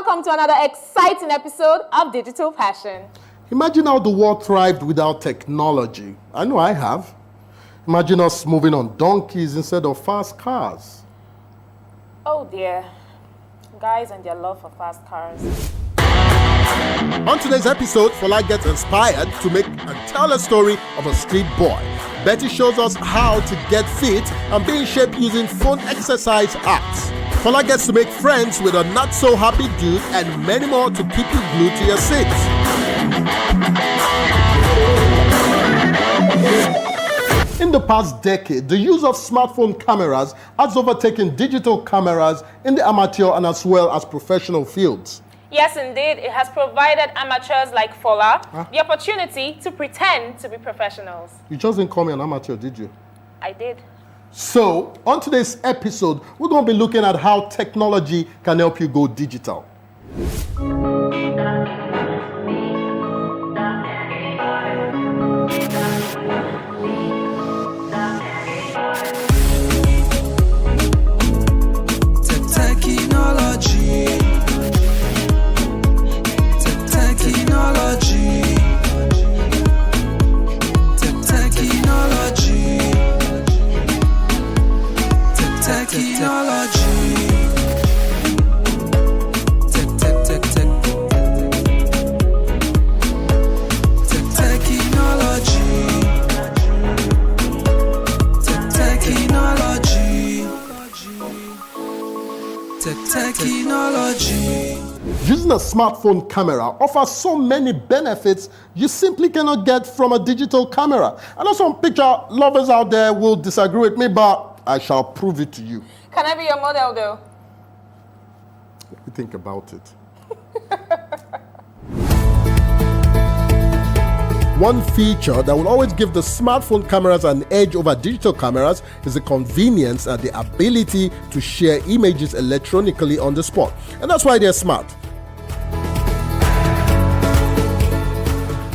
welcome to another exciting episode of Digital Passion. Imagine how the world thrived without technology. I know I have. Imagine us moving on donkeys instead of fast cars. Oh dear. Guys and their love for fast cars. On today's episode, Fola gets inspired to make and tell a story of a street boy. Betty shows us how to get fit and be in shape using phone exercise apps. Fola gets to make friends with a not-so-happy dude and many more to keep you glued to your seats. In the past decade, the use of smartphone cameras has overtaken digital cameras in the amateur and as well as professional fields. Yes, indeed. It has provided amateurs like Fola the opportunity to pretend to be professionals. You just didn't call me an amateur, did you? I did. So, on today's episode, we're going to be looking at how technology can help you go digital. Using a smartphone camera offers so many benefits you simply cannot get from a digital camera. I know some picture lovers out there will disagree with me, but I shall prove it to you. Can I be your model though? Let me think about it. One feature that will always give the smartphone cameras an edge over digital cameras is the convenience and the ability to share images electronically on the spot. And that's why they're smart.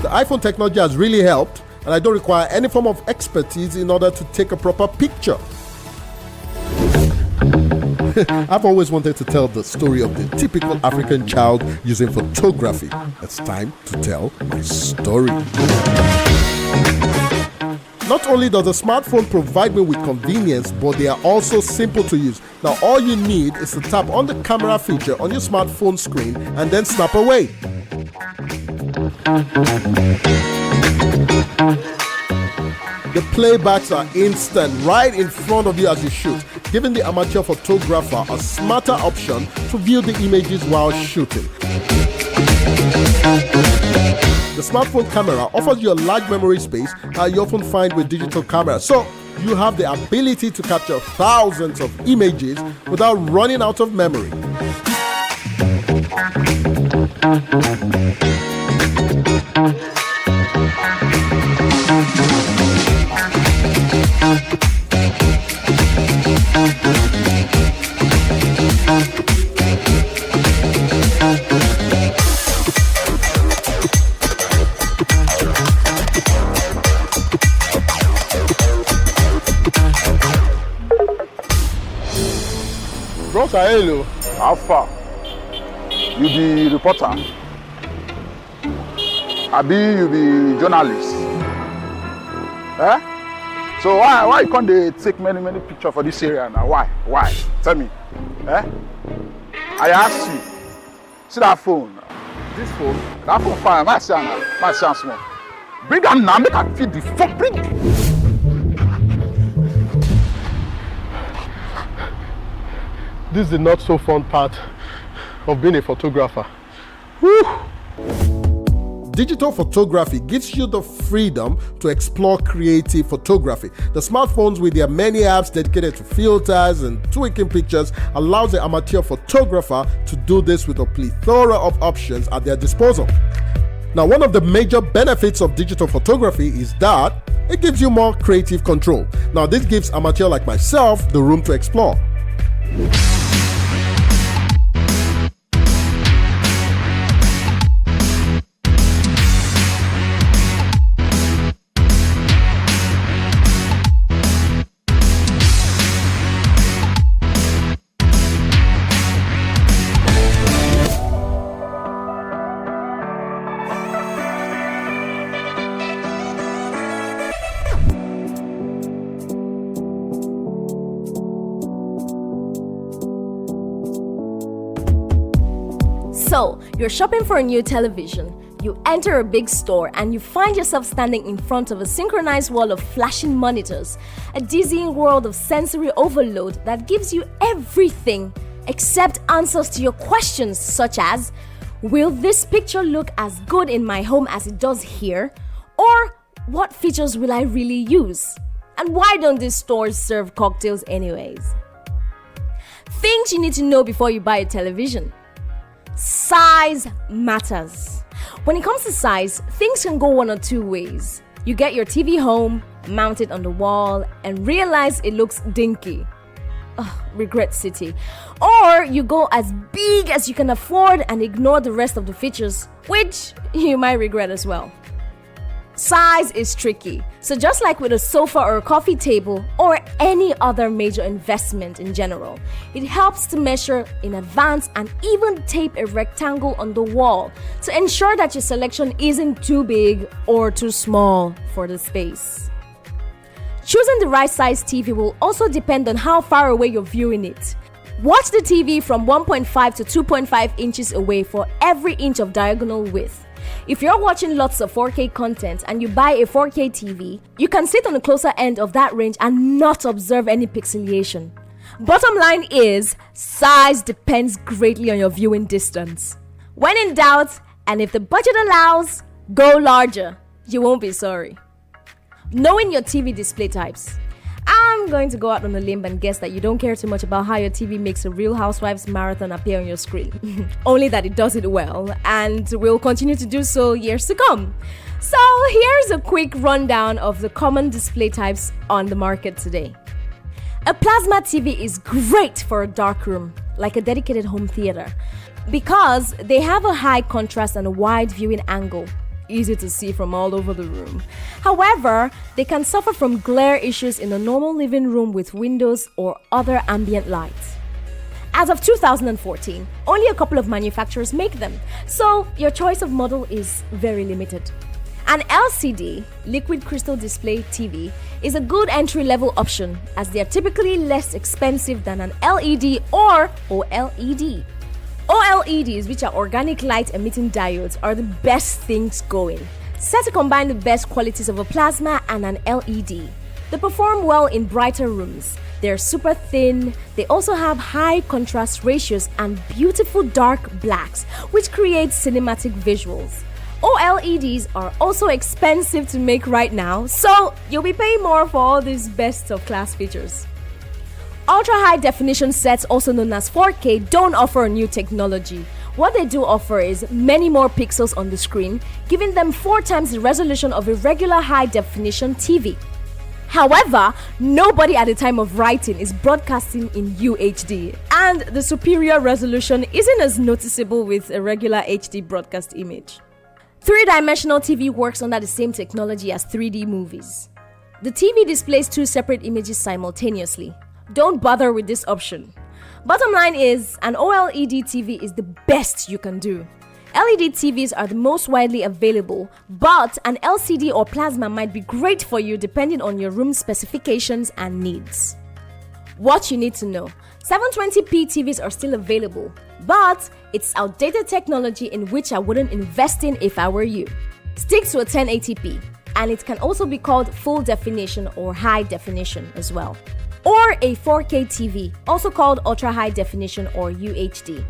The iPhone technology has really helped, and I don't require any form of expertise in order to take a proper picture. I've always wanted to tell the story of the typical African child using photography. It's time to tell my story. Not only does the smartphone provide me with convenience, but they are also simple to use. Now all you need is to tap on the camera feature on your smartphone screen and then snap away. The playbacks are instant right in front of you as you shoot, giving the amateur photographer a smarter option to view the images while shooting. The smartphone camera offers you a large memory space that you often find with digital cameras, so you have the ability to capture thousands of images without running out of memory. Bros, hello. How far? You be reporter? Abi you be journalist? Eh? So why you can't they take many pictures for this area now? Why? Tell me. Eh? I ask you. See that phone? This phone? That phone fine. My son small. Bring them now, make I feed the phone. Bring it. This is the not so fun part of being a photographer. Woo! Digital photography gives you the freedom to explore creative photography. The smartphones with their many apps dedicated to filters and tweaking pictures allows the amateur photographer to do this with a plethora of options at their disposal. Now, one of the major benefits of digital photography is that it gives you more creative control. Now, this gives amateur like myself the room to explore. So, you're shopping for a new television. You enter a big store and you find yourself standing in front of a synchronized wall of flashing monitors, a dizzying world of sensory overload that gives you everything except answers to your questions such as, will this picture look as good in my home as it does here? Or what features will I really use? And why don't these stores serve cocktails anyways? Things you need to know before you buy a television. Size matters. When it comes to size, things can go one or two ways. You get your TV home, mount it on the wall, and realize it looks dinky. Regret city. Or you go as big as you can afford and ignore the rest of the features, which you might regret as well. Size is tricky. So just like with a sofa or a coffee table or any other major investment in general, it helps to measure in advance and even tape a rectangle on the wall to ensure that your selection isn't too big or too small for the space. Choosing the right size TV will also depend on how far away you're viewing it. Watch the TV from 1.5 to 2.5 inches away for every inch of diagonal width. If you're watching lots of 4K content and you buy a 4K TV, you can sit on the closer end of that range and not observe any pixelation. Bottom line is, size depends greatly on your viewing distance. When in doubt, and if the budget allows, go larger. You won't be sorry. Knowing your TV display types. I'm going to go out on a limb and guess that you don't care too much about how your TV makes a Real Housewives marathon appear on your screen. Only that it does it well, and will continue to do so years to come. So here's a quick rundown of the common display types on the market today. A plasma TV is great for a dark room, like a dedicated home theater, because they have a high contrast and a wide viewing angle. Easy to see from all over the room. However, they can suffer from glare issues in a normal living room with windows or other ambient lights. As of 2014, only a couple of manufacturers make them, so your choice of model is very limited. An LCD, liquid crystal display TV, is a good entry-level option as they are typically less expensive than an LED or OLED. OLEDs, which are organic light emitting diodes, are the best things going, set to combine the best qualities of a plasma and an LED. They perform well in brighter rooms. They're super thin. They also have high contrast ratios and beautiful dark blacks, which creates cinematic visuals. OLEDs are also expensive to make right now, so you'll be paying more for all these best of class features. Ultra high definition sets, also known as 4K, don't offer a new technology. What they do offer is many more pixels on the screen, giving them 4 times the resolution of a regular high definition TV. However, nobody at the time of writing is broadcasting in UHD, and the superior resolution isn't as noticeable with a regular HD broadcast image. 3-dimensional TV works under the same technology as 3D movies. The TV displays 2 separate images simultaneously. Don't bother with this option. Bottom line is, an OLED TV is the best you can do. LED TVs are the most widely available, but an LCD or plasma might be great for you depending on your room specifications and needs. What you need to know: 720p TVs are still available, but it's outdated technology in which I wouldn't invest in if I were you. Stick to a 1080p, and it can also be called full definition or high definition as well. Or a 4K TV, also called ultra high definition or UHD.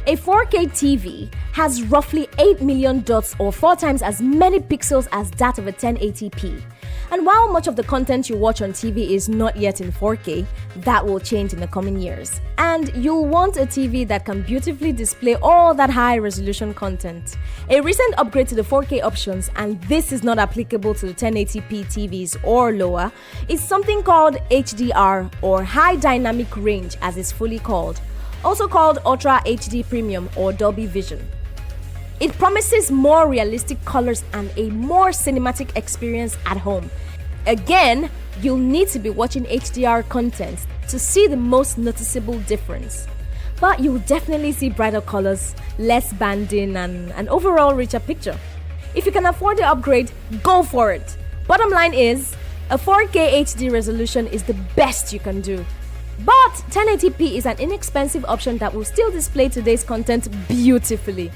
A 4K TV has roughly 8 million dots or 4 times as many pixels as that of a 1080p. And while much of the content you watch on TV is not yet in 4K, that will change in the coming years. And you'll want a TV that can beautifully display all that high resolution content. A recent upgrade to the 4K options, and this is not applicable to the 1080p TVs or lower, is something called HDR or High Dynamic Range as it's fully called, also called Ultra HD Premium or Dolby Vision. It promises more realistic colors and a more cinematic experience at home. Again, you'll need to be watching HDR content to see the most noticeable difference. But you'll definitely see brighter colors, less banding, and an overall richer picture. If you can afford the upgrade, go for it. Bottom line is, a 4K HD resolution is the best you can do. But 1080p is an inexpensive option that will still display today's content beautifully.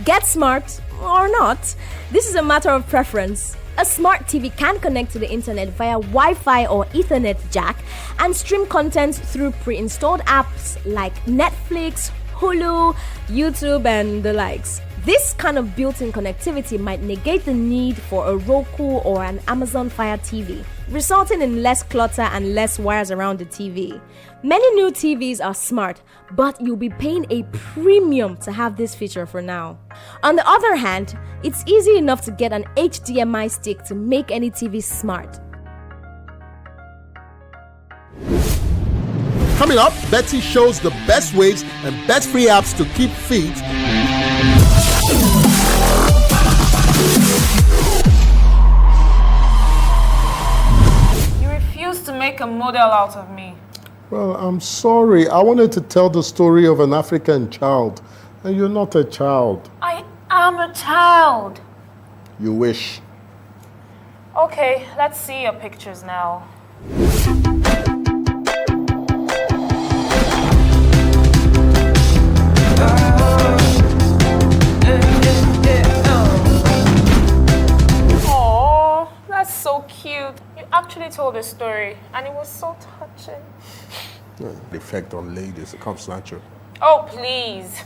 Get smart or not, this is a matter of preference. A smart TV can connect to the internet via Wi-Fi or Ethernet jack and stream content through pre-installed apps like Netflix, Hulu, YouTube, and the likes. This kind of built-in connectivity might negate the need for a Roku or an Amazon Fire TV, resulting in less clutter and less wires around the TV. Many new TVs are smart, but you'll be paying a premium to have this feature for now. On the other hand, it's easy enough to get an HDMI stick to make any TV smart. Coming up, Betty shows the best ways and best free apps to keep fit. You refuse to make a model out of me. Well, I'm sorry. I wanted to tell the story of an African child, and you're not a child. I am a child. You wish. Okay, let's see your pictures now. Oh, that's so cute. You actually told a story, and it was so touching. The effect on ladies, it comes natural. Oh, please.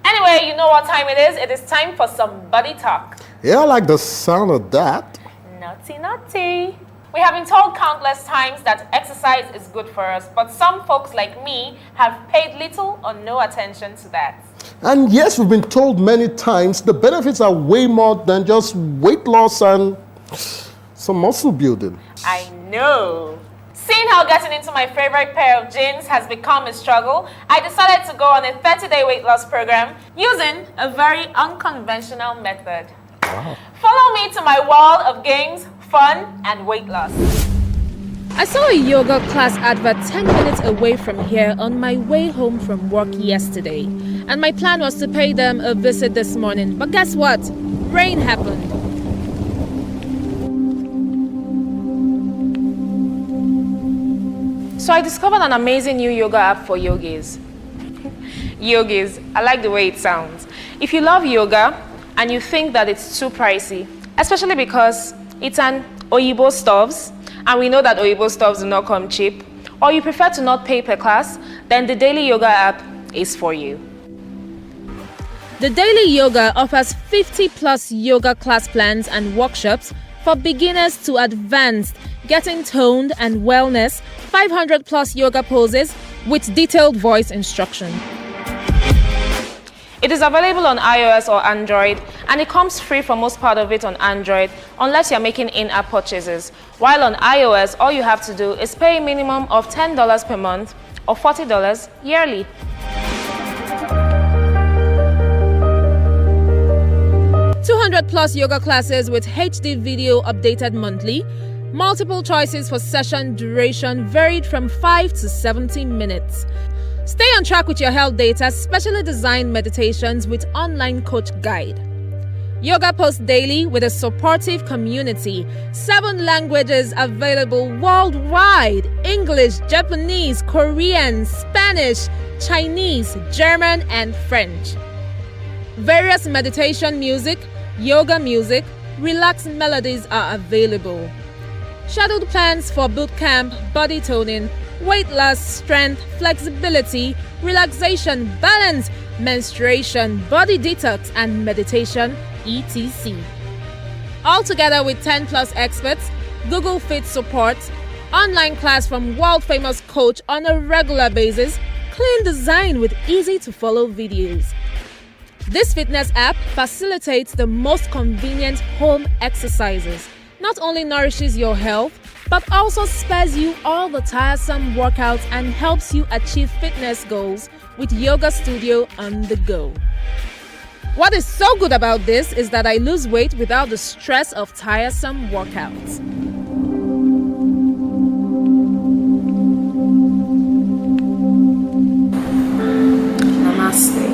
Anyway, you know what time it is? It is time for some buddy talk. Yeah, I like the sound of that. Naughty, naughty. We have been told countless times that exercise is good for us, but some folks like me have paid little or no attention to that. And yes, we've been told many times the benefits are way more than just weight loss and some muscle building. I know. Seeing how getting into my favorite pair of jeans has become a struggle, I decided to go on a 30-day weight loss program using a very unconventional method. Wow. Follow me to my world of games, fun, and weight loss. I saw a yoga class advert 10 minutes away from here on my way home from work yesterday. And my plan was to pay them a visit this morning. But guess what? Rain happened. So I discovered an amazing new yoga app for yogis. Yogis, I like the way it sounds. If you love yoga and you think that it's too pricey, especially because it's an Oyibo stuffs, and we know that Oyibo stuffs do not come cheap, or you prefer to not pay per class, then the Daily Yoga app is for you. The Daily Yoga offers 50+ yoga class plans and workshops for beginners to advanced, getting toned and wellness, 500+ yoga poses with detailed voice instruction. It is available on iOS or Android, and it comes free for most part of it on Android, unless you're making in-app purchases. While on iOS, all you have to do is pay a minimum of $10 per month or $40 yearly. +200 yoga classes with HD video updated monthly. Multiple choices for session duration varied from 5 to 70 minutes. Stay on track with your health data, specially designed meditations with online coach guide. Yoga posts daily with a supportive community. 7 languages available worldwide: English, Japanese, Korean, Spanish, Chinese, German, and French. Various meditation music, yoga music, relaxed melodies are available. Scheduled plans for boot camp, body toning, weight loss, strength, flexibility, relaxation, balance, menstruation, body detox, and meditation, etc. All together with 10+ experts, Google Fit support, online class from world-famous coach on a regular basis, clean design with easy-to-follow videos. This fitness app facilitates the most convenient home exercises. Not only nourishes your health, but also spares you all the tiresome workouts and helps you achieve fitness goals with Yoga Studio on the go. What is so good about this is that I lose weight without the stress of tiresome workouts. Namaste.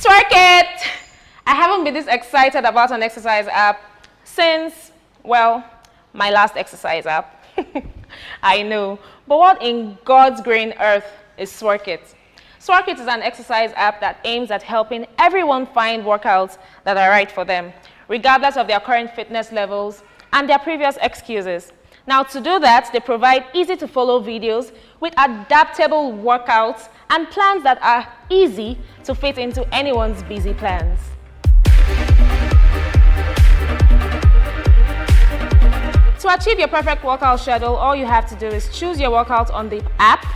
Twerk it! I haven't been this excited about an exercise app since, well, my last exercise app. I know, but what in God's green earth is Twerk It? Twerk It is an exercise app that aims at helping everyone find workouts that are right for them, regardless of their current fitness levels and their previous excuses. Now, to do that, they provide easy-to-follow videos with adaptable workouts and plans that are easy to fit into anyone's busy plans. To achieve your perfect workout schedule, all you have to do is choose your workout on the app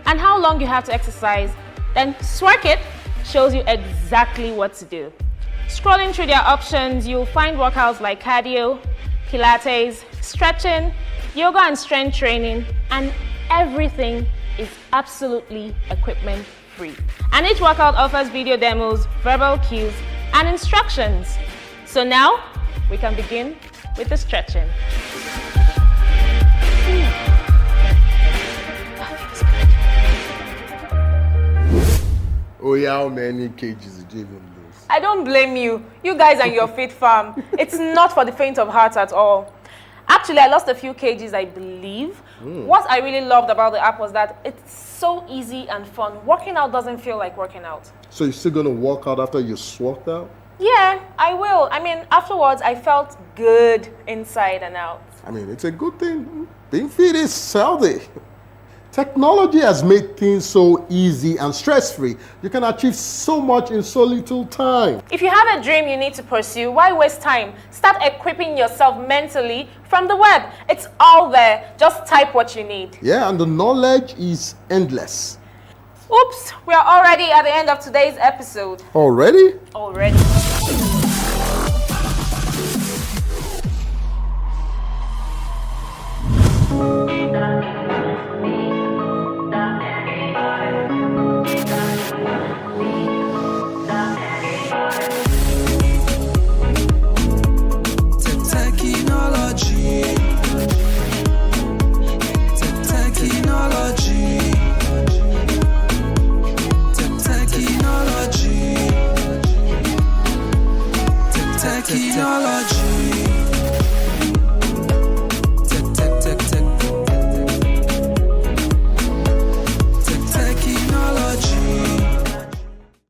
and how long you have to exercise. Then Twerk It shows you exactly what to do. Scrolling through their options, you'll find workouts like cardio, Pilates, stretching, yoga and strength training, and everything is absolutely equipment free. And each workout offers video demos, verbal cues, and instructions. So now we can begin with the stretching. Oh yeah, how many kgs did you even lose? I don't blame you. You guys and your fit farm. It's not for the faint of heart at all. Actually, I lost a few kgs, I believe. What I really loved about the app was that it's so easy and fun. Working out doesn't feel like working out. So you're still gonna work out after you swapped out? Yeah, I will. I mean, afterwards, I felt good inside and out. I mean, it's a good thing. Being fit is healthy. Technology has made things so easy and stress-free. You can achieve so much in so little time. If you have a dream you need to pursue, why waste time? Start equipping yourself mentally from the web. It's all there. Just type what you need. Yeah, and the knowledge is endless. Oops, we are already at the end of today's episode. Already? Already.